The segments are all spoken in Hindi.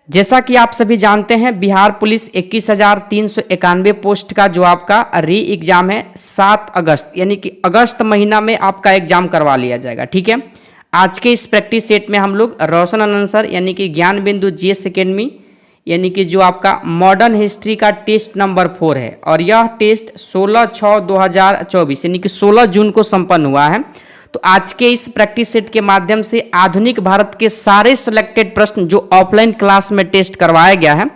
जैसा कि आप सभी जानते हैं, बिहार पुलिस 21,391 पोस्ट का जो आपका री एग्जाम है 7 अगस्त यानी कि अगस्त महीना में आपका एग्जाम करवा लिया जाएगा। ठीक है, आज के इस प्रैक्टिस सेट में हम लोग रोशन आनंद सर यानी कि ज्ञान बिंदु जीएस एकेडमी यानी कि जो आपका मॉडर्न हिस्ट्री का टेस्ट नंबर 4 है और यह टेस्ट 16/6/2024 यानी कि 16 जून को संपन्न हुआ है। तो आज के इस प्रैक्टिस सेट के माध्यम से आधुनिक भारत के सारे सिलेक्टेड प्रश्न जो ऑफलाइन क्लास में टेस्ट करवाया गया है,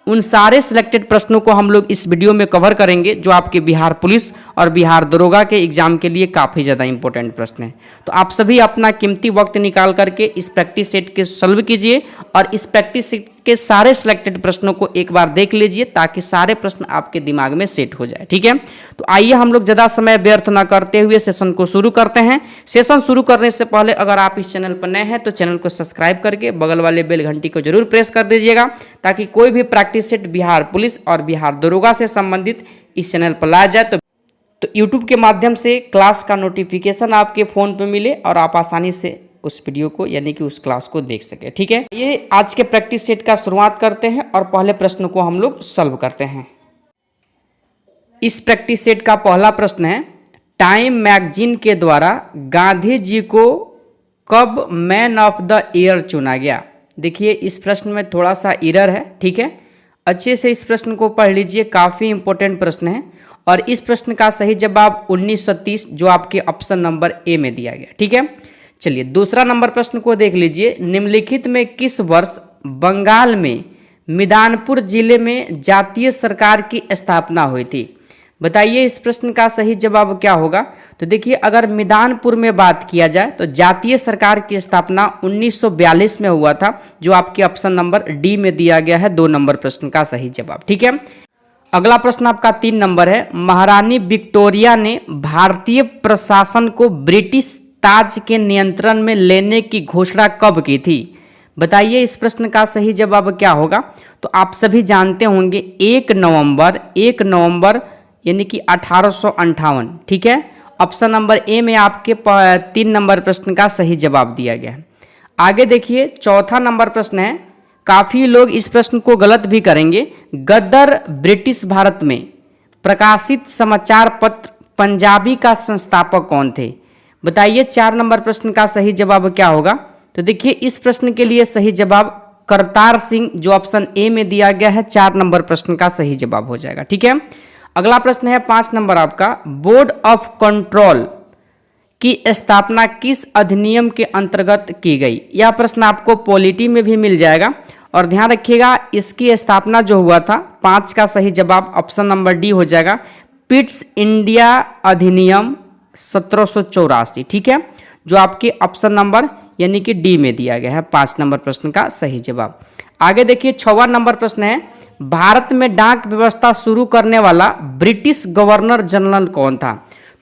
उन सारे सिलेक्टेड प्रश्नों को हम लोग इस वीडियो में कवर करेंगे, जो आपके बिहार पुलिस और बिहार दरोगा के एग्जाम के लिए काफ़ी ज़्यादा इंपॉर्टेंट प्रश्न हैं। तो आप सभी अपना कीमती वक्त निकाल करके इस प्रैक्टिस सेट के सॉल्व कीजिए और इस प्रैक्टिस सेट के सारे सिलेक्टेड प्रश्नों को एक बार देख लीजिए ताकि सारे प्रश्न आपके दिमाग में सेट हो जाए। ठीक है, तो आइए हम लोग ज़्यादा समय व्यर्थ न करते हुए सेशन को शुरू करते हैं। सेशन शुरू करने से पहले अगर आप इस चैनल पर नए हैं तो चैनल को सब्सक्राइब करके बगल वाले बेल घंटी को जरूर प्रेस कर दीजिएगा ताकि कोई भी प्रैक्टिस सेट बिहार पुलिस और बिहार दरोगा से संबंधित इस चैनल पर लाया जाए तो यूट्यूब के माध्यम से क्लास का नोटिफिकेशन आपके फ़ोन पे मिले और आप आसानी से उस वीडियो को यानी कि उस क्लास को देख सके। ठीक है, ये आज के प्रैक्टिस सेट का शुरुआत करते हैं और पहले प्रश्न को हम लोग सॉल्व करते हैं। इस प्रैक्टिस सेट का पहला प्रश्न है, टाइम मैगजीन के द्वारा गांधी जी को कब मैन ऑफ द ईयर चुना गया? देखिए इस प्रश्न में थोड़ा सा एरर है। ठीक है, अच्छे से इस प्रश्न को पढ़ लीजिए, काफ़ी इंपॉर्टेंट प्रश्न है और इस प्रश्न का सही जवाब 1930 जो आपके ऑप्शन नंबर ए में दिया गया। ठीक है, चलिए दूसरा नंबर प्रश्न को देख लीजिए। निम्नलिखित में किस वर्ष बंगाल में मिदानपुर जिले में जातीय सरकार की स्थापना हुई थी? बताइए इस प्रश्न का सही जवाब क्या होगा? तो देखिए अगर मिदानपुर में बात किया जाए तो जातीय सरकार की स्थापना 1942 में हुआ था, जो आपके ऑप्शन नंबर डी में दिया गया है 2 नंबर प्रश्न का सही जवाब। ठीक है, अगला प्रश्न आपका 3 नंबर है, महारानी विक्टोरिया ने भारतीय प्रशासन को ब्रिटिश ताज के नियंत्रण में लेने की घोषणा कब की थी? बताइए इस प्रश्न का सही जवाब क्या होगा? तो आप सभी जानते होंगे 1 नवंबर यानी कि 1858। ठीक है, ऑप्शन नंबर ए में आपके 3 नंबर प्रश्न का सही जवाब दिया गया है। आगे देखिए चौथा नंबर प्रश्न है, काफ़ी लोग इस प्रश्न को गलत भी करेंगे। गदर ब्रिटिश भारत में प्रकाशित समाचार पत्र पंजाबी का संस्थापक कौन थे? बताइए 4 नंबर प्रश्न का सही जवाब क्या होगा? तो देखिए इस प्रश्न के लिए सही जवाब करतार सिंह जो ऑप्शन ए में दिया गया है 4 नंबर प्रश्न का सही जवाब हो जाएगा। ठीक है, अगला प्रश्न है 5 नंबर आपका, बोर्ड ऑफ कंट्रोल की स्थापना किस अधिनियम के अंतर्गत की गई? यह प्रश्न आपको पॉलिटी में भी मिल जाएगा और ध्यान रखिएगा इसकी स्थापना जो हुआ था 5 का सही जवाब ऑप्शन नंबर डी हो जाएगा, पिट्स इंडिया अधिनियम 1784। ठीक है, जो आपके ऑप्शन नंबर यानी कि डी में दिया गया है 5 नंबर प्रश्न का सही जवाब। आगे देखिए 6वां नंबर प्रश्न है, भारत में डाक व्यवस्था शुरू करने वाला ब्रिटिश गवर्नर जनरल कौन था?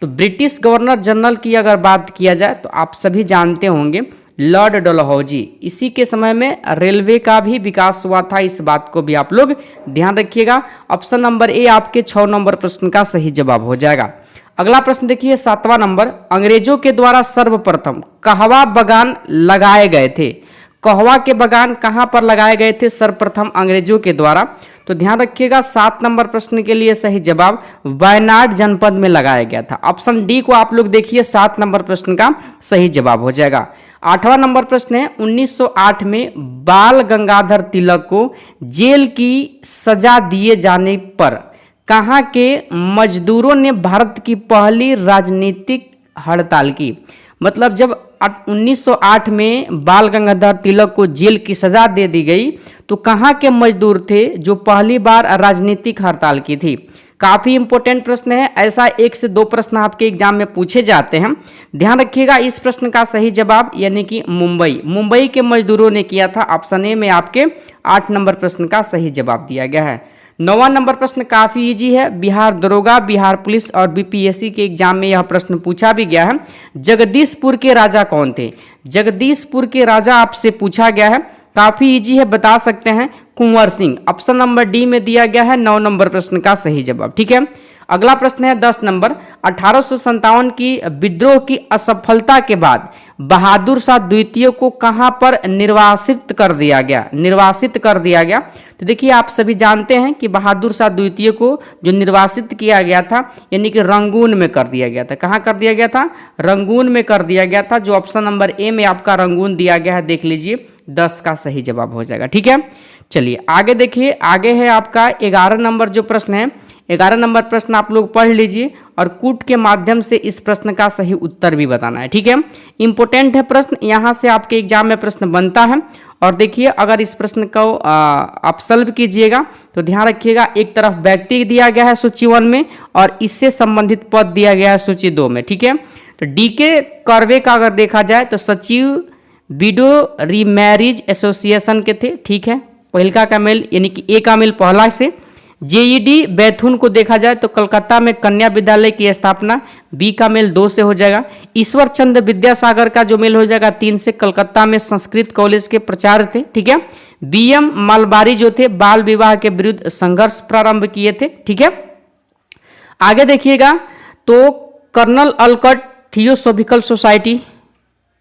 तो ब्रिटिश गवर्नर जनरल की अगर बात किया जाए तो आप सभी जानते होंगे लॉर्ड डलहौजी। इसी के समय में रेलवे का भी विकास हुआ था, इस बात को भी आप लोग ध्यान रखिएगा। ऑप्शन नंबर ए आपके 6 नंबर प्रश्न का सही जवाब हो जाएगा। अगला प्रश्न देखिए 7वां नंबर, अंग्रेजों के द्वारा सर्वप्रथम कहवा बागान लगाए गए थे? कहवा के बागान कहाँ पर लगाए गए थे सर्वप्रथम अंग्रेजों के द्वारा? तो ध्यान रखिएगा 7 नंबर प्रश्न के लिए सही जवाब वायनाड जनपद में लगाया गया था। ऑप्शन डी को आप लोग देखिए 7 नंबर प्रश्न का सही जवाब हो जाएगा। 8वां नंबर प्रश्न है, 1908 में बाल गंगाधर तिलक को जेल की सजा दिए जाने पर कहाँ के मजदूरों ने भारत की पहली राजनीतिक हड़ताल की? मतलब जब 1908 में बाल गंगाधर तिलक को जेल की सजा दे दी गई तो कहाँ के मजदूर थे जो पहली बार राजनीतिक हड़ताल की थी? काफ़ी इंपॉर्टेंट प्रश्न है, ऐसा 1 से 2 प्रश्न आपके एग्जाम में पूछे जाते हैं। ध्यान रखिएगा इस प्रश्न का सही जवाब यानी कि मुंबई के मजदूरों ने किया था। ऑप्शन ए में आपके 8 नंबर प्रश्न का सही जवाब दिया गया है। 9वां नंबर प्रश्न काफ़ी इजी है, बिहार दरोगा, बिहार पुलिस और बीपीएससी के एग्जाम में यह प्रश्न पूछा भी गया है। जगदीशपुर के राजा कौन थे? जगदीशपुर के राजा आपसे पूछा गया है, काफ़ी इजी है, बता सकते हैं Kunwar Singh. Option number D में दिया गया है 9 नंबर प्रश्न का सही जवाब। ठीक है, अगला प्रश्न है 10 नंबर, 1857 की विद्रोह की असफलता के बाद बहादुर शाह द्वितीय को कहां पर निर्वासित कर दिया गया। तो देखिए आप सभी जानते हैं कि बहादुर शाह द्वितीय को जो निर्वासित किया गया था यानी कि रंगून में कर दिया गया था। कहां कर दिया गया था? रंगून में कर दिया गया था। जो ऑप्शन नंबर ए में आपका रंगून दिया गया है, देख लीजिए 10 का सही जवाब हो जाएगा। ठीक है, चलिए आगे देखिए। आगे है आपका 11 नंबर जो प्रश्न है, 11 नंबर प्रश्न आप लोग पढ़ लीजिए और कूट के माध्यम से इस प्रश्न का सही उत्तर भी बताना है। ठीक है, इंपॉर्टेंट है प्रश्न, यहाँ से आपके एग्जाम में प्रश्न बनता है। और देखिए अगर इस प्रश्न को आप सॉल्व कीजिएगा तो ध्यान रखिएगा, एक तरफ व्यक्ति दिया गया है सूची 1 में और इससे संबंधित पद दिया गया है सूची 2 में। ठीक है, तो डीके कर्वे का अगर देखा जाए तो सचिव विडो रीमैरिज एसोसिएशन के थे। ठीक है, पहिलका का मेल यानी कि ए का मेल पहला से। जेईडी बैथुन को देखा जाए तो कलकत्ता में कन्या विद्यालय की स्थापना, बी का मेल 2 से हो जाएगा। ईश्वर चंद्र विद्यासागर का जो मेल हो जाएगा 3 से, कलकत्ता में संस्कृत कॉलेज के प्राचार्य थे। ठीक है, बीएम मालबारी जो थे बाल विवाह के विरुद्ध संघर्ष प्रारंभ किए थे। ठीक है, आगे देखिएगा तो कर्नल अल्कट थियोसोफिकल सोसाइटी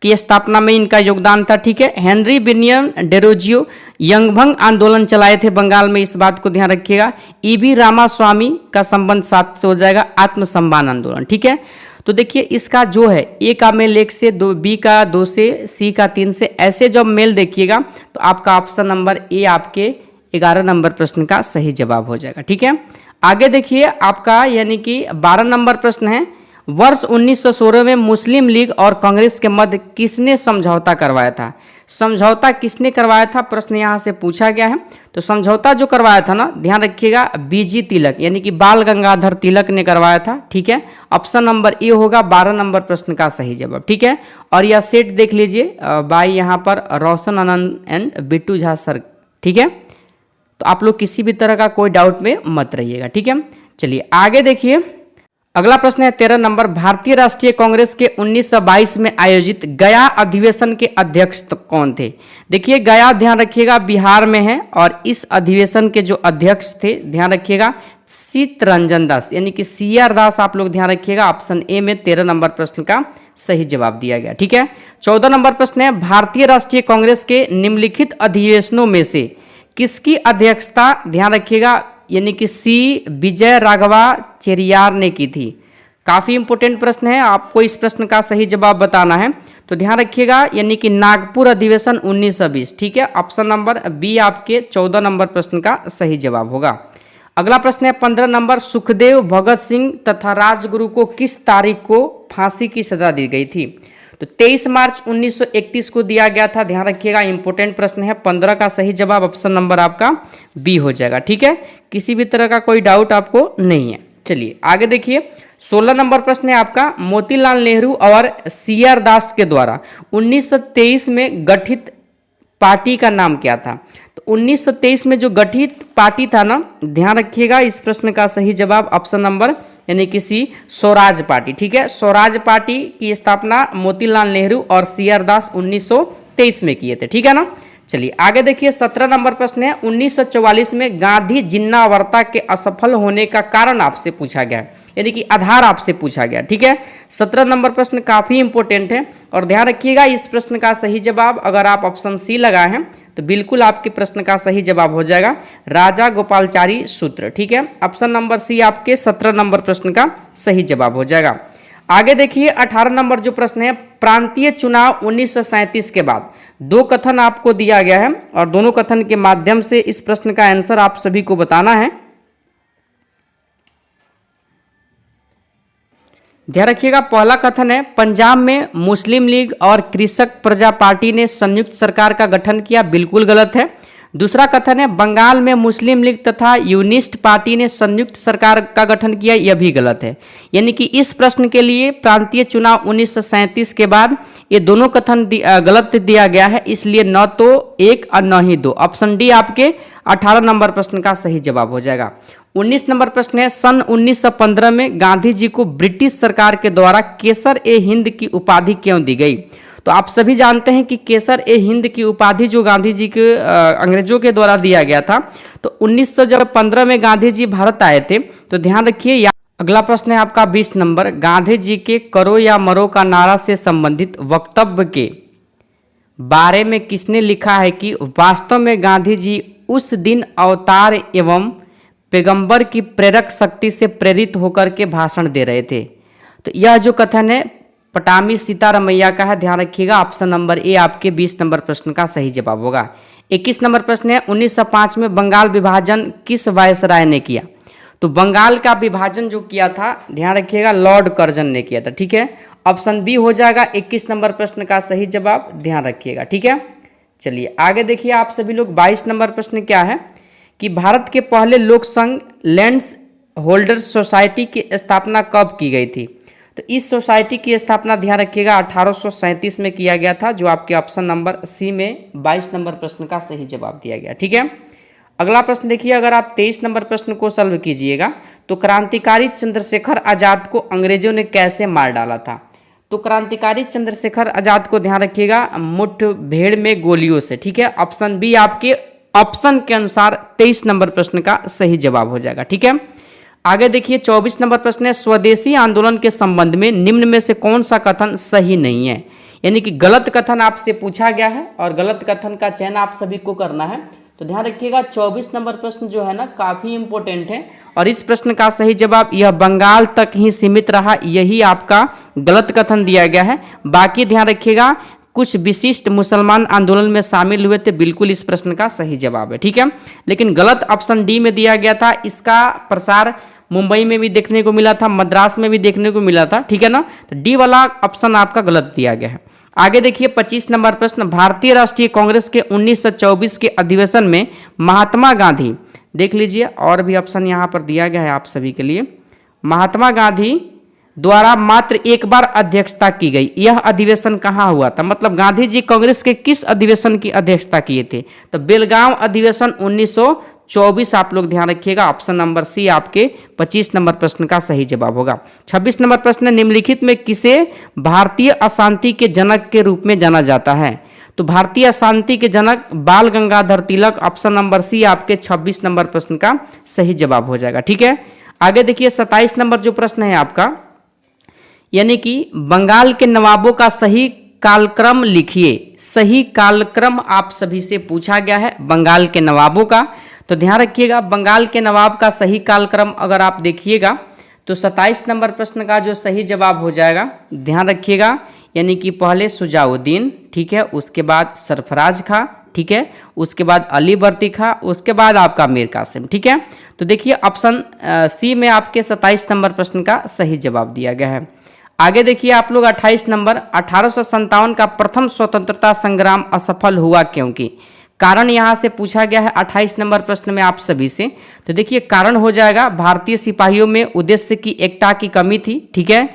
की स्थापना में इनका योगदान था। ठीक है, हेनरी बिनियन डेरोजियो यंगभंग आंदोलन चलाए थे बंगाल में, इस बात को ध्यान रखिएगा। ईबी रामास्वामी का संबंध 7 से हो जाएगा, आत्मसम्मान आंदोलन। ठीक है, तो देखिए इसका जो है ए का मेल 1 से, बी का 2 से, सी का 3 से, ऐसे जब मेल देखिएगा तो आपका ऑप्शन नंबर ए आपके 11 नंबर प्रश्न का सही जवाब हो जाएगा। ठीक है, आगे देखिए आपका यानी कि 12 नंबर प्रश्न है, वर्ष 1916 में मुस्लिम लीग और कांग्रेस के मध्य किसने समझौता करवाया था? समझौता किसने करवाया था, प्रश्न यहाँ से पूछा गया है। तो समझौता जो करवाया था ना, ध्यान रखिएगा, बीजी तिलक यानी कि बाल गंगाधर तिलक ने करवाया था। ठीक है, ऑप्शन नंबर ए होगा 12 नंबर प्रश्न का सही जवाब। ठीक है, और यह सेट देख लीजिए बाई यहाँ पर रोशन आनंद एंड बिट्टू झा सर। ठीक है, तो आप लोग किसी भी तरह का कोई डाउट में मत रहिएगा। ठीक है, चलिए आगे देखिए। अगला प्रश्न है 13 नंबर, भारतीय राष्ट्रीय कांग्रेस के 1922 में आयोजित गया अधिवेशन के अध्यक्ष तो कौन थे? देखिए गया ध्यान रखिएगा बिहार में है और इस अधिवेशन के जो अध्यक्ष थे ध्यान रखिएगा चित्तरंजन दास यानी कि सीआर दास। आप लोग ध्यान रखिएगा, ऑप्शन ए में 13 नंबर प्रश्न का सही जवाब दिया गया। ठीक है, 14 नंबर प्रश्न है, भारतीय राष्ट्रीय कांग्रेस के निम्नलिखित अधिवेशनों में से किसकी अध्यक्षता ध्यान रखिएगा यानी कि सी विजय राघवा चेरियार ने की थी? काफ़ी इंपॉर्टेंट प्रश्न है, आपको इस प्रश्न का सही जवाब बताना है। तो ध्यान रखिएगा यानी कि नागपुर अधिवेशन 1920। ठीक है, ऑप्शन नंबर बी आपके 14 नंबर प्रश्न का सही जवाब होगा। अगला प्रश्न है 15 नंबर, सुखदेव भगत सिंह तथा राजगुरु को किस तारीख को फांसी की सजा दी गई थी? तो 23 मार्च 1931 को दिया गया था। ध्यान रखिएगा इंपॉर्टेंट प्रश्न है, 15 का सही जवाब ऑप्शन नंबर आपका बी हो जाएगा। ठीक है, किसी भी तरह का कोई डाउट आपको नहीं है। चलिए आगे देखिए, 16 नंबर प्रश्न है आपका, मोतीलाल नेहरू और सीआर दास के द्वारा 1923 में गठित पार्टी का नाम क्या था? तो 1923 में जो गठित पार्टी था ना, ध्यान रखिएगा इस प्रश्न का सही जवाब ऑप्शन नंबर यानी कि सी स्वराज पार्टी। ठीक है, स्वराज पार्टी की स्थापना मोतीलाल नेहरू और सीआर दास 1923 में किए थे। ठीक है ना, चलिए आगे देखिए। 17 नंबर प्रश्न है, 1944 में गांधी जिन्ना वार्ता के असफल होने का कारण आपसे पूछा गया है यानी कि आधार आपसे पूछा गया। ठीक है, 17 नंबर प्रश्न काफी इंपॉर्टेंट है और ध्यान रखिएगा इस प्रश्न का सही जवाब अगर आप ऑप्शन सी लगाए हैं तो बिल्कुल आपके प्रश्न का सही जवाब हो जाएगा राजा गोपालचारी सूत्र। ठीक है, ऑप्शन नंबर सी आपके 17 नंबर प्रश्न का सही जवाब हो जाएगा। आगे देखिए 18 नंबर जो प्रश्न है, प्रांतीय चुनाव 1937 के बाद 2 कथन आपको दिया गया है और दोनों कथन के माध्यम से इस प्रश्न का आंसर आप सभी को बताना है। ध्यान रखिएगा, पहला कथन है, पंजाब में मुस्लिम लीग और कृषक प्रजा पार्टी ने संयुक्त सरकार का गठन किया, बिल्कुल गलत है। दूसरा कथन है, बंगाल में मुस्लिम लीग तथा यूनिस्ट पार्टी ने संयुक्त सरकार का गठन किया, यह भी गलत है। यानी कि इस प्रश्न के लिए प्रांतीय चुनाव 1937 के बाद ये दोनों कथन गलत दिया गया है, इसलिए न तो 1 और न ही 2। ऑप्शन डी आपके 18 नंबर प्रश्न का सही जवाब हो जाएगा। 19 नंबर प्रश्न है, सन 1915 में गांधी जी को ब्रिटिश सरकार के द्वारा केसर ए हिंद की उपाधि क्यों दी गई? तो आप सभी जानते हैं कि केसर ए हिंद की उपाधि जो गांधी जी के अंग्रेजों के द्वारा दिया गया था। तो 1915 में गांधी जी भारत आए थे, तो ध्यान रखिए अगला प्रश्न है आपका 20 नंबर, गांधी जी के करो या मरो का नारा से संबंधित वक्तव्य के बारे में किसने लिखा है कि वास्तव में गांधी जी उस दिन अवतार एवं पैगंबर की प्रेरक शक्ति से प्रेरित होकर के भाषण दे रहे थे। तो यह जो कथन है पटामी सीतारमैया का है, ध्यान रखिएगा। ऑप्शन नंबर ए आपके 20 नंबर प्रश्न का सही जवाब होगा। 21 नंबर प्रश्न है 1905 में बंगाल विभाजन किस वायसराय ने किया? तो बंगाल का विभाजन जो किया था, ध्यान रखिएगा, लॉर्ड कर्जन ने किया था। ठीक है, ऑप्शन बी हो जाएगा 21 नंबर प्रश्न का सही जवाब, ध्यान रखिएगा। ठीक है, चलिए आगे देखिए आप सभी लोग। 22 नंबर प्रश्न क्या है कि भारत के पहले लोक संघ लैंड्स होल्डर्स सोसाइटी की स्थापना कब की गई थी? तो इस सोसाइटी की स्थापना ध्यान रखिएगा 1837 में किया गया था, जो आपके ऑप्शन नंबर सी में 22 नंबर प्रश्न का सही जवाब दिया गया। ठीक है, अगला प्रश्न देखिए, अगर आप 23 नंबर प्रश्न को सॉल्व कीजिएगा तो क्रांतिकारी चंद्रशेखर आजाद को अंग्रेजों ने कैसे मार डाला था? तो क्रांतिकारी चंद्रशेखर आजाद को ध्यान रखिएगा मुठभेड़ में गोलियों से। ठीक है, ऑप्शन बी आपके ऑप्शन के अनुसार 23 नंबर प्रश्न का सही जवाब हो जाएगा। ठीक है, आगे देखिए 24 नंबर प्रश्न है स्वदेशी आंदोलन के संबंध में निम्न में से कौन सा कथन सही नहीं है? यानी कि गलत कथन आपसे पूछा गया है और गलत कथन का चयन आप सभी को करना है। तो ध्यान रखिएगा 24 नंबर प्रश्न जो है ना काफी इंपॉर्टेंट है और इस प्रश्न का सही जवाब यह बंगाल तक ही सीमित रहा, यही आपका गलत कथन दिया गया है। बाकी ध्यान रखिएगा कुछ विशिष्ट मुसलमान आंदोलन में शामिल हुए थे, बिल्कुल इस प्रश्न का सही जवाब है। ठीक है, लेकिन गलत ऑप्शन डी में दिया गया था। इसका प्रसार मुंबई में भी देखने को मिला था, मद्रास में भी देखने को मिला था। ठीक है ना, तो डी वाला ऑप्शन आपका गलत दिया गया है। आगे देखिए 25 नंबर प्रश्न, भारतीय राष्ट्रीय कांग्रेस के 1924 के अधिवेशन में महात्मा गांधी, देख लीजिए और भी ऑप्शन यहाँ पर दिया गया है आप सभी के लिए, महात्मा गांधी द्वारा मात्र एक बार अध्यक्षता की गई, यह अधिवेशन कहाँ हुआ था? मतलब गांधी जी कांग्रेस के किस अधिवेशन की अध्यक्षता किए थे? तो बेलगांव अधिवेशन 1924 आप लोग ध्यान रखिएगा। ऑप्शन नंबर सी आपके 25 नंबर प्रश्न का सही जवाब होगा। 26 नंबर प्रश्न, निम्नलिखित में किसे भारतीय अशांति के जनक के रूप में जाना जाता है? तो भारतीय अशांति के जनक बाल Gangadhar Tilak, option number C आपके 26 नंबर प्रश्न का सही जवाब हो जाएगा। ठीक है, आगे देखिए 27 नंबर जो प्रश्न है आपका, यानी कि बंगाल के नवाबों का सही कालक्रम लिखिए। सही कालक्रम आप सभी से पूछा गया है बंगाल के नवाबों का। तो ध्यान रखिएगा बंगाल के नवाब का सही कालक्रम अगर आप देखिएगा तो 27 नंबर प्रश्न का जो सही जवाब हो जाएगा, ध्यान रखिएगा, यानी कि पहले सुजाउद्दीन, ठीक है, उसके बाद सरफराज खां, ठीक है, उसके बाद अली बर्ती खां, उसके बाद आपका मीर कासिम। ठीक है, तो देखिए ऑप्शन सी में आपके 27 नंबर प्रश्न का सही जवाब दिया गया है। आगे देखिए आप लोग 28 नंबर, 1857 का प्रथम स्वतंत्रता संग्राम असफल हुआ क्योंकि? कारण यहां से पूछा गया है 28 नंबर प्रश्न में आप सभी से। तो देखिए कारण हो जाएगा भारतीय सिपाहियों में उद्देश्य की एकता की कमी थी। ठीक है,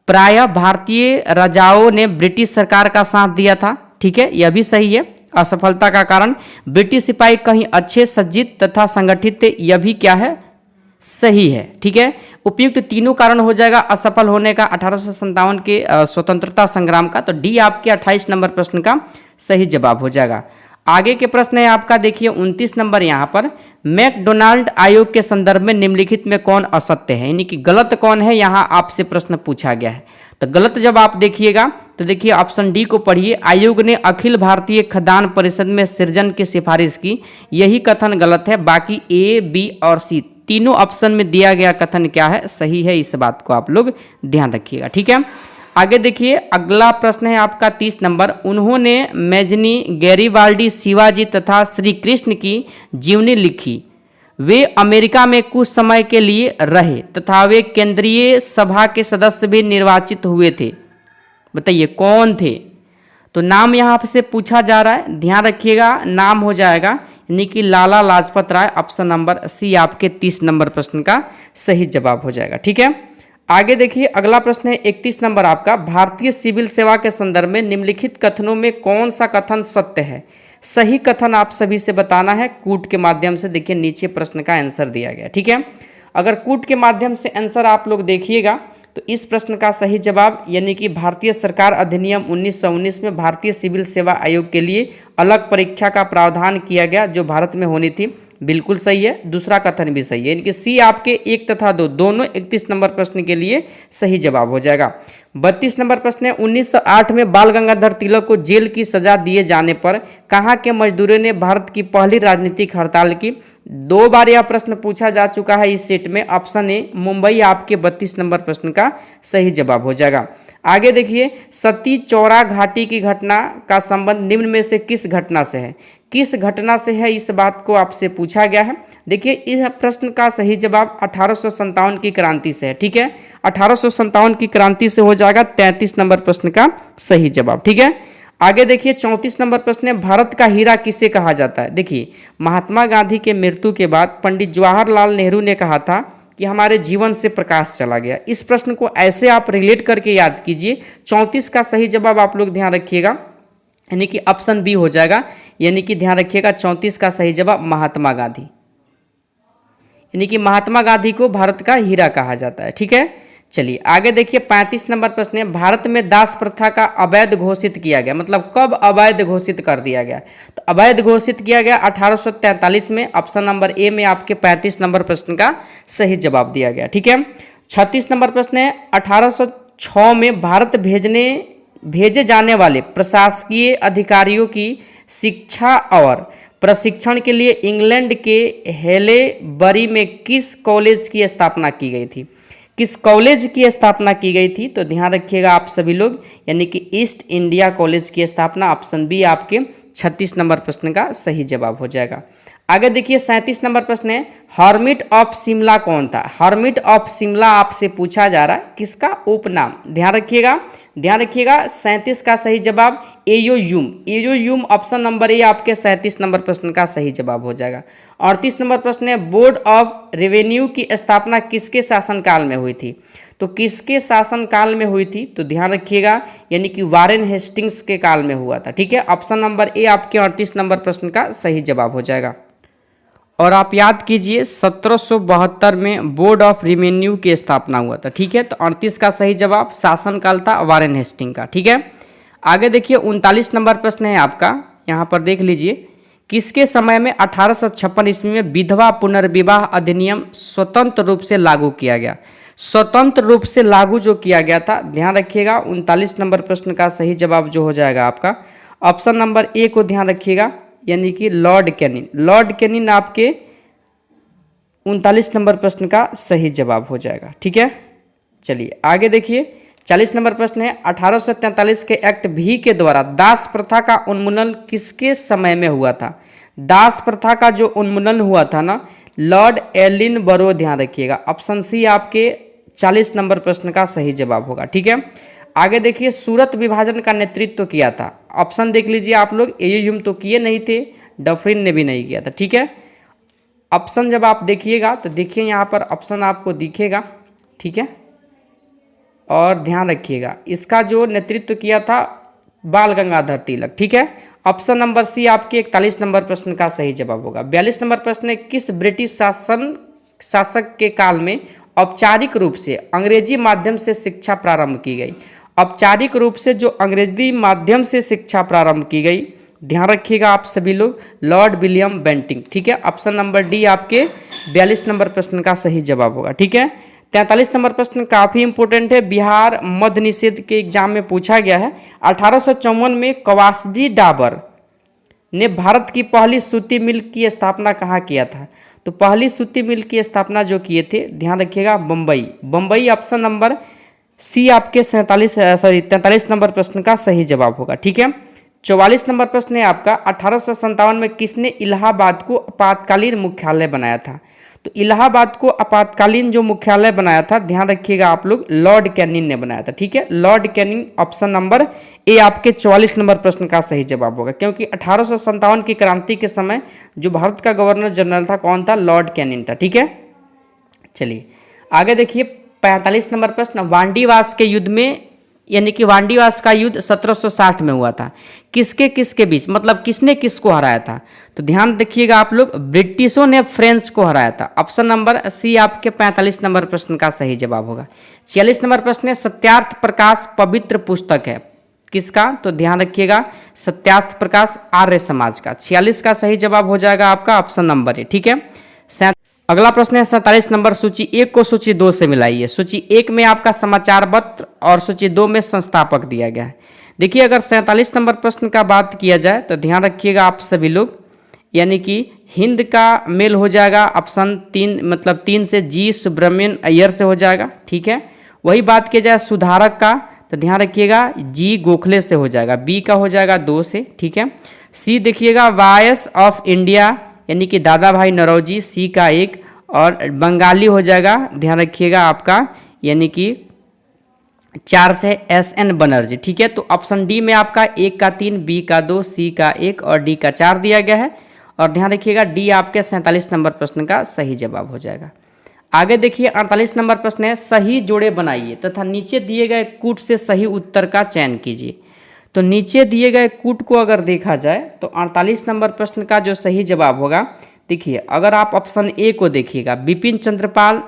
प्रायः भारतीय राजाओं ने ब्रिटिश सरकार का साथ दिया था। ठीक है, यह भी सही है। असफलता का कारण ब्रिटिश सिपाही कहीं अच्छे सज्जित तथा संगठित थे, यह भी क्या है, सही है। ठीक है, उपयुक्त तीनों कारण हो जाएगा असफल होने का 1857 के स्वतंत्रता संग्राम का। तो डी आपके 28 नंबर प्रश्न का सही जवाब हो जाएगा। आगे के प्रश्न है आपका देखिए 29 नंबर, यहाँ पर मैकडोनाल्ड आयोग के संदर्भ में निम्नलिखित में कौन असत्य है, यानी कि गलत कौन है, यहाँ आपसे प्रश्न पूछा गया है। तो गलत जब आप देखिएगा तो देखिए ऑप्शन डी को पढ़िए, आयोग ने अखिल भारतीय खदान परिषद में सृजन की सिफारिश की, यही कथन गलत है। बाकी ए, बी और सी तीनों ऑप्शन में दिया गया कथन क्या है, सही है। इस बात को आप लोग ध्यान रखिएगा। ठीक है, आगे देखिए अगला प्रश्न है आपका 30 नंबर, उन्होंने मैजनी, गैरीबाल्डी, शिवाजी तथा श्री कृष्ण की जीवनी लिखी। वे अमेरिका में कुछ समय के लिए रहे तथा वे केंद्रीय सभा के सदस्य भी निर्वाचित हुए थे। बताइए कौन थे? तो नाम यहाँ से पूछा जा रहा है, ध्यान रखिएगा, नाम हो जाएगा यानी कि Lala Lajpat Rai. Option number C आपके 30 नंबर प्रश्न का सही जवाब हो जाएगा। ठीक है, आगे देखिए अगला प्रश्न है 31 नंबर आपका, भारतीय सिविल सेवा के संदर्भ में निम्नलिखित कथनों में कौन सा कथन सत्य है? सही कथन आप सभी से बताना है कूट के माध्यम से। देखिए नीचे प्रश्न का आंसर दिया गया। ठीक है, अगर कूट के माध्यम से आंसर आप लोग देखिएगा तो इस प्रश्न का सही जवाब, यानी कि भारतीय सरकार अधिनियम 1919 में भारतीय सिविल सेवा आयोग के लिए अलग परीक्षा का प्रावधान किया गया जो भारत में होनी थी, बिल्कुल सही है, दूसरा कथन भी सही है, इनके सी आपके 1 तथा 2 दोनों 31 नंबर प्रश्न के लिए सही जवाब हो जाएगा। 32 नंबर प्रश्न है 1908 में बाल गंगाधर तिलक को जेल की सजा दिए जाने पर कहाँ के मजदूरों ने भारत की पहली राजनीतिक हड़ताल की? 2 बार यह प्रश्न पूछा जा चुका है इस सेट में। ऑप्शन ए मुंबई आपके 32 नंबर प्रश्न का सही जवाब हो जाएगा। आगे देखिए, सती चौरा घाटी की घटना का संबंध निम्न में से किस घटना से है? किस घटना से है, इस बात को आपसे पूछा गया है। देखिए, इस प्रश्न का सही जवाब 1857 की क्रांति से है। ठीक है, 1857 की क्रांति से हो जाएगा 33 नंबर प्रश्न का सही जवाब। ठीक है, आगे देखिए 34 नंबर प्रश्न है, भारत का हीरा किसे कहा जाता है? देखिए, महात्मा गांधी के मृत्यु के बाद पंडित जवाहरलाल नेहरू ने कहा था कि हमारे जीवन से प्रकाश चला गया। इस प्रश्न को ऐसे आप रिलेट करके याद कीजिए। 34 का सही जवाब आप लोग ध्यान रखिएगा, यानी कि ऑप्शन बी हो जाएगा। यानी कि ध्यान रखिएगा 34 का सही जवाब महात्मा गांधी, यानी कि महात्मा गांधी को भारत का हीरा कहा जाता है। ठीक है, चलिए आगे देखिए 35 नंबर प्रश्न है, भारत में दास प्रथा का अवैध घोषित किया गया, मतलब कब अवैध घोषित कर दिया गया? तो अवैध घोषित किया गया 1843 में। ऑप्शन नंबर ए में आपके 35 नंबर प्रश्न का सही जवाब दिया गया। ठीक है, 36 नंबर प्रश्न है, 1806 में भारत भेजे जाने वाले प्रशासकीय अधिकारियों की शिक्षा और प्रशिक्षण के लिए इंग्लैंड के हेलेबरी में किस कॉलेज की स्थापना की गई थी? किस कॉलेज की स्थापना की गई थी? तो ध्यान रखिएगा आप सभी लोग, यानी कि ईस्ट इंडिया कॉलेज की स्थापना। ऑप्शन बी आपके 36 नंबर प्रश्न का सही जवाब हो जाएगा। आगे देखिए 37 नंबर प्रश्न है, हर्मिट ऑफ शिमला कौन था? हर्मिट ऑफ शिमला आपसे पूछा जा रहा है, किसका उपनाम? ध्यान रखिएगा, ध्यान रखिएगा 37 का सही जवाब एयोयूम। एयोयूम ऑप्शन नंबर ए आपके 37 नंबर प्रश्न का सही जवाब हो जाएगा। 38 नंबर प्रश्न है, बोर्ड ऑफ रेवेन्यू की स्थापना किसके शासनकाल में हुई थी? तो किसके शासनकाल में हुई थी? तो ध्यान रखिएगा, यानी कि वारेन हेस्टिंग्स के काल में हुआ था। ठीक है, ऑप्शन नंबर ए आपके 38 नंबर प्रश्न का सही जवाब हो जाएगा। और आप याद कीजिए 1772 में बोर्ड ऑफ रेवेन्यू की स्थापना हुआ था। ठीक है, तो 38 का सही जवाब शासनकाल था वारेन हेस्टिंग का। ठीक है, आगे देखिए 39 नंबर प्रश्न है आपका, यहाँ पर देख लीजिए, किसके समय में 1856 ईस्वी में विधवा पुनर्विवाह अधिनियम स्वतंत्र रूप से लागू किया गया? स्वतंत्र रूप से लागू जो किया गया था, ध्यान रखिएगा 39 नंबर प्रश्न का सही जवाब जो हो जाएगा आपका ऑप्शन नंबर ए को ध्यान रखिएगा, यानी कि लॉर्ड कैनिंग। लॉर्ड कैनिंग आपके 39 नंबर प्रश्न का सही जवाब हो जाएगा। ठीक है, चलिए आगे देखिए 40 नंबर प्रश्न है, 1843 के एक्ट भी के द्वारा दास प्रथा का उन्मूलन किसके समय में हुआ था? दास प्रथा का जो उन्मूलन हुआ था ना, लॉर्ड एलिन बरो, ध्यान रखिएगा ऑप्शन सी आपके 40 नंबर प्रश्न का सही जवाब होगा। ठीक है, आगे देखिए सूरत विभाजन का नेतृत्व किया था। ऑप्शन देख लीजिए आप लोग, एयूम तो किए नहीं थे, डफरिन ने भी नहीं किया था। ठीक है, ऑप्शन जब आप देखिएगा तो देखिए यहाँ पर ऑप्शन आपको दिखेगा। ठीक है, और ध्यान रखिएगा इसका जो नेतृत्व किया था बाल गंगाधर तिलक। ठीक है, ऑप्शन नंबर सी आपके 41 नंबर प्रश्न का सही जवाब होगा। 42 नंबर प्रश्न है, किस ब्रिटिश शासक के काल में औपचारिक रूप से अंग्रेजी माध्यम से शिक्षा प्रारंभ की गई? औपचारिक रूप से जो अंग्रेजी माध्यम से शिक्षा प्रारंभ की गई, ध्यान रखिएगा आप सभी लोग, लॉर्ड विलियम बेंटिंग। ठीक है, ऑप्शन नंबर डी आपके 42 नंबर प्रश्न का सही जवाब होगा। ठीक है, 43 नंबर प्रश्न काफ़ी इंपॉर्टेंट है, बिहार मद्य निषेध के एग्जाम में पूछा गया है। 1854 में कवासजी डाबर ने भारत की पहली सूती मिल की स्थापना कहाँ किया था? तो पहली सूती मिल की स्थापना जो किए थे, ध्यान रखिएगा Bombay. Bombay option number C आपके 43 नंबर प्रश्न का सही जवाब होगा। ठीक है, 44 नंबर प्रश्न है आपका, 1857 में किसने इलाहाबाद को आपातकालीन मुख्यालय बनाया था? तो इलाहाबाद को आपातकालीन जो मुख्यालय बनाया था, ध्यान रखिएगा आप लोग, लॉर्ड कैनिंग ने बनाया था। ठीक है, Lord Canning option number A आपके 44 नंबर प्रश्न का सही जवाब होगा, क्योंकि 1857 की क्रांति के समय जो भारत का गवर्नर जनरल था कौन था? लॉर्ड कैनिंग था। ठीक है, चलिए आगे देखिए 45 नंबर प्रश्न, वांडीवास के युद्ध में, यानी कि वांडीवास का युद्ध 1760 में हुआ था, किसके बीच, मतलब किसने किसको हराया था? तो ध्यान रखिएगा आप लोग, ब्रिटिशों ने फ्रेंच को हराया था। ऑप्शन नंबर सी आपके 45 नंबर प्रश्न का सही जवाब होगा। 46 नंबर प्रश्न है, सत्यार्थ प्रकाश पवित्र पुस्तक है, किसका? तो ध्यान रखिएगा सत्यार्थ प्रकाश आर्य समाज का। 46 का सही जवाब हो जाएगा आपका ऑप्शन नंबर ए। ठीक है। अगला प्रश्न है 47 नंबर, सूची 1 को सूची 2 से मिलाइए। सूची 1 में आपका समाचार पत्र और सूची 2 में संस्थापक दिया गया है। देखिए अगर 47 नंबर प्रश्न का बात किया जाए तो ध्यान रखिएगा आप सभी लोग, यानी कि हिंद का मेल हो जाएगा ऑप्शन 3, मतलब 3 से जी सुब्रमण्यन अय्यर से हो जाएगा। ठीक है। वही बात किया जाए सुधारक का तो ध्यान रखिएगा जी गोखले से हो जाएगा। बी का हो जाएगा 2 से। ठीक है। सी देखिएगा वॉइस ऑफ इंडिया यानी कि दादा भाई नौरोजी, सी का 1, और बंगाली हो जाएगा ध्यान रखिएगा आपका यानी कि 4 से SN बनर्जी। ठीक है। तो ऑप्शन डी में आपका 1 का 3, बी का 2, सी का 1 और डी का 4 दिया गया है। और ध्यान रखिएगा डी आपके 47 नंबर प्रश्न का सही जवाब हो जाएगा। आगे देखिए 48 नंबर प्रश्न है, सही जोड़े बनाइए तथा नीचे दिए गए कूट से सही उत्तर का चयन कीजिए। तो नीचे दिए गए कूट को अगर देखा जाए तो 48 नंबर प्रश्न का जो सही जवाब होगा, देखिए अगर आप ऑप्शन ए को देखिएगा बिपिन चंद्रपाल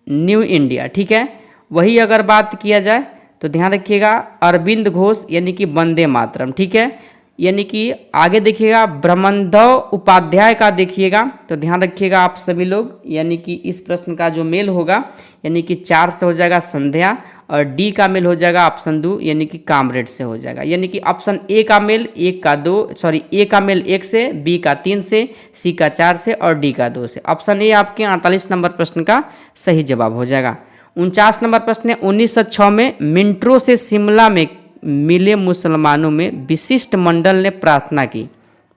न्यू इंडिया। ठीक है। वही अगर बात किया जाए तो ध्यान रखिएगा अरविंद घोष यानी कि वंदे मातरम। ठीक है। यानी कि आगे देखिएगा ब्रह्मंधव उपाध्याय का देखिएगा तो ध्यान रखिएगा आप सभी लोग, यानी कि इस प्रश्न का जो मेल होगा यानी कि 4 से हो जाएगा संध्या, और डी का मेल हो जाएगा ऑप्शन 2 यानी कि कामरेड से हो जाएगा। यानी कि ऑप्शन ए का मेल ए का मेल 1 से, बी का 3 से, सी का 4 से और डी का 2 से। ऑप्शन ए आपके 48 नंबर प्रश्न का सही जवाब हो जाएगा। 49 नंबर प्रश्न है 1906 में मिंट्रो से शिमला में मिले मुसलमानों में विशिष्ट मंडल ने प्रार्थना की।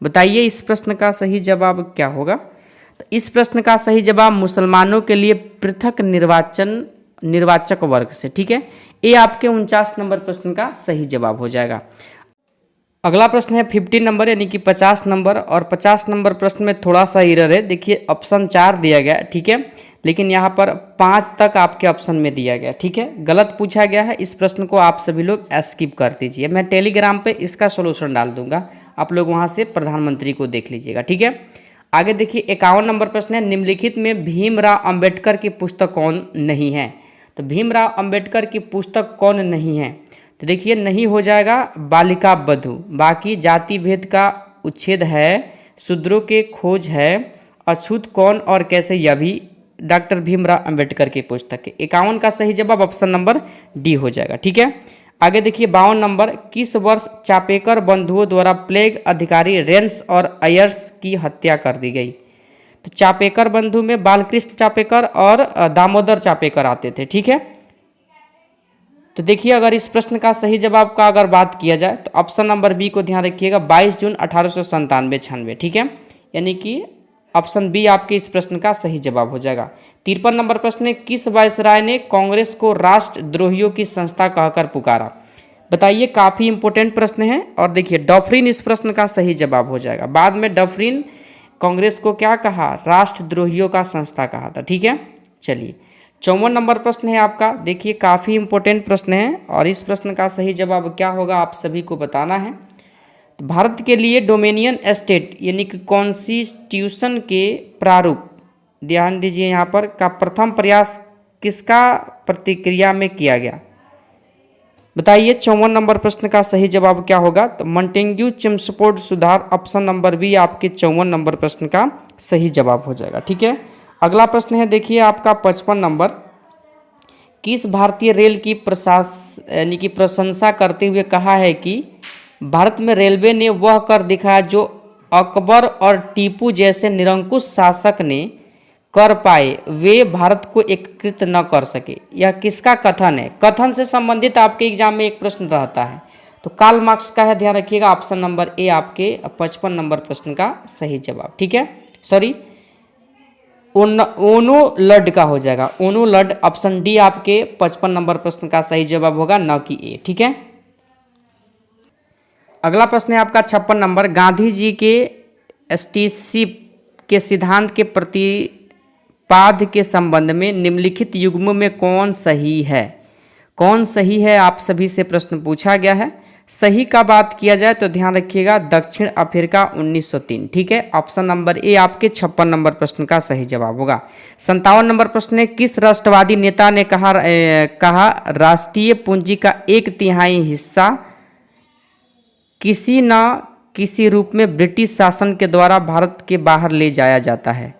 बताइए इस प्रश्न का सही जवाब क्या होगा? तो इस प्रश्न का सही जवाब मुसलमानों के लिए पृथक निर्वाचक वर्ग से। ठीक है। ये आपके 49 नंबर प्रश्न का सही जवाब हो जाएगा। अगला प्रश्न है 50 नंबर यानी कि 50 नंबर, और 50 नंबर प्रश्न में थोड़ा सा एरर है। देखिए ऑप्शन 4 दिया गया। ठीक है। लेकिन यहाँ पर 5 तक आपके ऑप्शन में दिया गया। ठीक है। गलत पूछा गया है। इस प्रश्न को आप सभी लोग स्किप कर दीजिए। मैं टेलीग्राम पे इसका सोल्यूशन डाल दूंगा, आप लोग वहाँ से प्रधानमंत्री को देख लीजिएगा। ठीक है। आगे देखिए 51 नंबर प्रश्न है, निम्नलिखित में भीमराव अंबेडकर की पुस्तक कौन नहीं है? तो भीमराव अंबेडकर की पुस्तक कौन नहीं है? तो देखिए नहीं हो जाएगा बालिका बधू, बाकी जाति भेद का उच्छेद है, शूद्रों के खोज है, अछूत कौन और कैसे, यह भी डॉक्टर भीमराव अंबेडकर की पुस्तक है। 51 का सही जवाब ऑप्शन नंबर डी हो जाएगा। ठीक है। आगे देखिए 52 नंबर, किस वर्ष चापेकर बंधुओं द्वारा प्लेग अधिकारी रेंस और अयर्स की हत्या कर दी गई? तो चापेकर बंधु में बालकृष्ण चापेकर और दामोदर चापेकर आते थे। ठीक है। तो देखिए अगर इस प्रश्न का सही जवाब का अगर बात किया जाए तो ऑप्शन नंबर बी को ध्यान रखिएगा 22 जून 1897-96। ठीक है। यानी कि ऑप्शन बी आपके इस प्रश्न का सही जवाब हो जाएगा। 53 नंबर प्रश्न है, किस वायसराय ने कांग्रेस को राष्ट्रद्रोहियों की संस्था कहकर पुकारा? बताइए काफी इंपोर्टेंट प्रश्न है। और देखिए डफरिन इस प्रश्न का सही जवाब हो जाएगा। बाद में डफरिन कांग्रेस को क्या कहा? राष्ट्रद्रोहियों का संस्था कहा था। ठीक है। चलिए 54 नंबर प्रश्न है आपका। देखिए काफी इंपोर्टेंट प्रश्न है और इस प्रश्न का सही जवाब क्या होगा आप सभी को बताना है। तो भारत के लिए डोमिनियन स्टेट यानी कि कॉन्स्टिट्यूशन के प्रारूप, ध्यान दीजिए यहाँ पर, का प्रथम प्रयास किसका प्रतिक्रिया में किया गया? बताइए 54 नंबर प्रश्न का सही जवाब क्या होगा? तो मॉन्टेग्यू चेम्सफोर्ड सुधार, ऑप्शन नंबर बी आपके 54 नंबर प्रश्न का सही जवाब हो जाएगा। ठीक है। अगला प्रश्न है देखिए आपका 55 नंबर, किस भारतीय रेल की यानी कि प्रशंसा करते हुए कहा है कि भारत में रेलवे ने वह कर दिखाया जो अकबर और टीपू जैसे निरंकुश शासक ने कर पाए, वे भारत को एकीकृत न कर सके? यह किसका कथन है? कथन से संबंधित आपके एग्जाम में एक प्रश्न रहता है, तो कार्ल मार्क्स का है। ध्यान रखिएगा ऑप्शन नंबर ए आपके 55 नंबर प्रश्न का सही जवाब। ठीक है। सॉरी ओनो लड का हो जाएगा, ओनो लड। ऑप्शन डी आपके 55 नंबर प्रश्न का सही जवाब होगा, न कि ए। ठीक है। अगला प्रश्न है आपका 56 नंबर, गांधी जी के स्टीशिप के सिद्धांत के प्रतिपाद्य के संबंध में निम्नलिखित युग्म में कौन सही है? कौन सही है आप सभी से प्रश्न पूछा गया है। सही का बात किया जाए तो ध्यान रखिएगा दक्षिण अफ्रीका 1903। ठीक है। ऑप्शन नंबर ए आपके 56 नंबर प्रश्न का सही जवाब होगा। 57 नंबर प्रश्न है, किस राष्ट्रवादी नेता ने कहा राष्ट्रीय पूंजी का 1/3 हिस्सा किसी न किसी रूप में ब्रिटिश शासन के द्वारा भारत के बाहर ले जाया जाता है।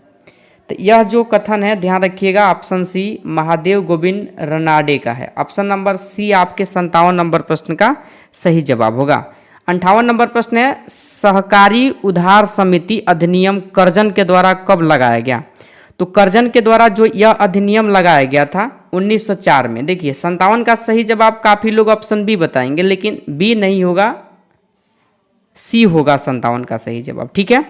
तो यह जो कथन है ध्यान रखिएगा, ऑप्शन सी महादेव गोविंद रनाडे का है। ऑप्शन नंबर सी आपके 57 नंबर प्रश्न का सही जवाब होगा। 58 नंबर प्रश्न है, सहकारी उधार समिति अधिनियम करजन के द्वारा कब लगाया गया? तो करजन के द्वारा जो यह अधिनियम लगाया गया था 1904 में। देखिए 57 का सही जवाब काफ़ी लोग ऑप्शन बी बताएंगे, लेकिन बी नहीं होगा, सी होगा 57 का सही जवाब। ठीक है,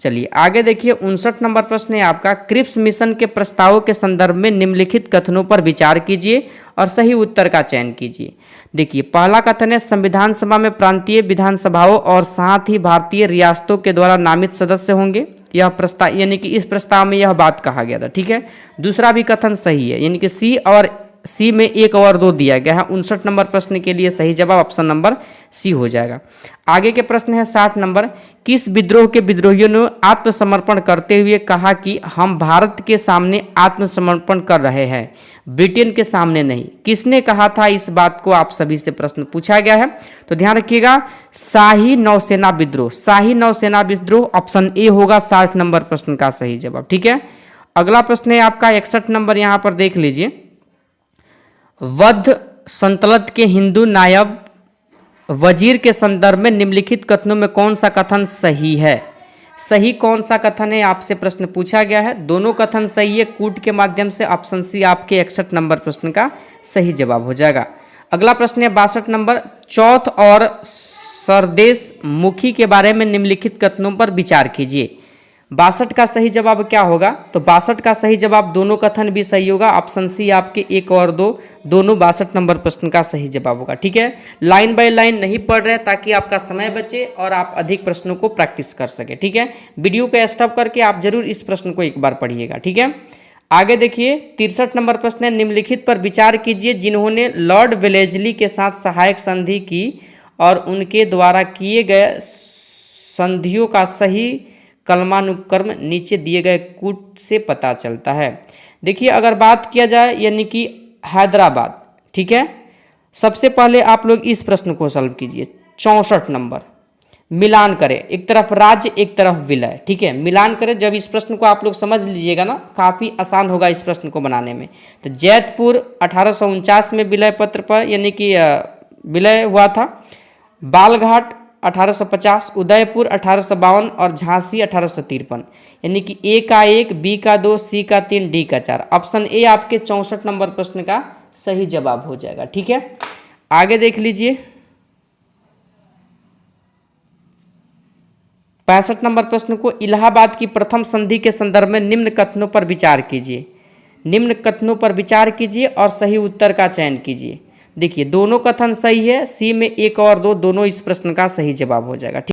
चलिए आगे देखिए 59 नंबर प्रश्न है आपका, क्रिप्स मिशन के प्रस्तावों के संदर्भ में निम्नलिखित कथनों पर विचार कीजिए और सही उत्तर का चयन कीजिए। देखिए पहला कथन है, संविधान सभा में प्रांतीय विधानसभाओं और साथ ही भारतीय रियासतों के द्वारा नामित सदस्य होंगे। यह प्रस्ताव यानी कि इस प्रस्ताव में यह बात कहा गया था। ठीक है, दूसरा भी कथन सही है, यानी कि सी और सी में 1 और 2 दिया गया है। 59 नंबर प्रश्न के लिए सही जवाब ऑप्शन नंबर सी हो जाएगा। आगे के प्रश्न है 60 नंबर, किस विद्रोह के विद्रोहियों ने आत्मसमर्पण करते हुए कहा कि हम भारत के सामने आत्मसमर्पण कर रहे हैं, ब्रिटेन के सामने नहीं? किसने कहा था इस बात को, आप सभी से प्रश्न पूछा गया है। तो ध्यान रखिएगा, शाही नौसेना विद्रोह। शाही नौसेना विद्रोह ऑप्शन ए होगा 60 नंबर प्रश्न का सही जवाब। ठीक है, अगला प्रश्न है आपका 61 नंबर, यहां पर देख लीजिए, वद्ध सल्तनत के हिंदू नायब वजीर के संदर्भ में निम्नलिखित कथनों में कौन सा कथन सही है? सही कौन सा कथन है आपसे प्रश्न पूछा गया है। दोनों कथन सही है कूट के माध्यम से। ऑप्शन सी आपके 61 नंबर प्रश्न का सही जवाब हो जाएगा। अगला प्रश्न है 62 नंबर, चौथ और सरदेश मुखी के बारे में निम्नलिखित कथनों पर विचार कीजिए। 62 का सही जवाब क्या होगा? तो 62 का सही जवाब दोनों कथन भी सही होगा। ऑप्शन सी आपके 1 और 2 दोनों 62 नंबर प्रश्न का सही जवाब होगा। ठीक है, लाइन बाय लाइन नहीं पढ़ रहे ताकि आपका समय बचे और आप अधिक प्रश्नों को प्रैक्टिस कर सके। ठीक है, वीडियो को स्टॉप करके आप जरूर इस प्रश्न को एक बार पढ़िएगा। ठीक है, आगे देखिए 63 नंबर प्रश्न है, निम्नलिखित पर विचार कीजिए जिन्होंने लॉर्ड वेलेस्ली के साथ सहायक संधि की और उनके द्वारा किए गए संधियों का सही कलमानुक्रम नीचे दिए गए कूट से पता चलता है। देखिए अगर बात किया जाए यानी कि हैदराबाद, ठीक है, सबसे पहले आप लोग इस प्रश्न को सॉल्व कीजिए। 64 नंबर, मिलान करें, एक तरफ राज्य एक तरफ विलय। ठीक है, मिलान करें। जब इस प्रश्न को आप लोग समझ लीजिएगा ना, काफ़ी आसान होगा इस प्रश्न को बनाने में। तो जैतपुर 1849 में विलय पत्र पर यानी कि विलय हुआ था। बालघाट 1850, उदयपुर 1852 और झांसी 1853। यानी कि ए का 1, बी का 2, सी का 3, डी का 4। ऑप्शन ए आपके 64 नंबर प्रश्न का सही जवाब हो जाएगा। ठीक है, आगे देख लीजिए 65 नंबर प्रश्न को, इलाहाबाद की प्रथम संधि के संदर्भ में निम्न कथनों पर विचार कीजिए। निम्न कथनों पर विचार कीजिए और सही उत्तर का चयन कीजिए। देखिए दोनों कथन सही है, सी में 1 और 2 दोनों इस प्रश्न का सही जवाब हो जाएगा।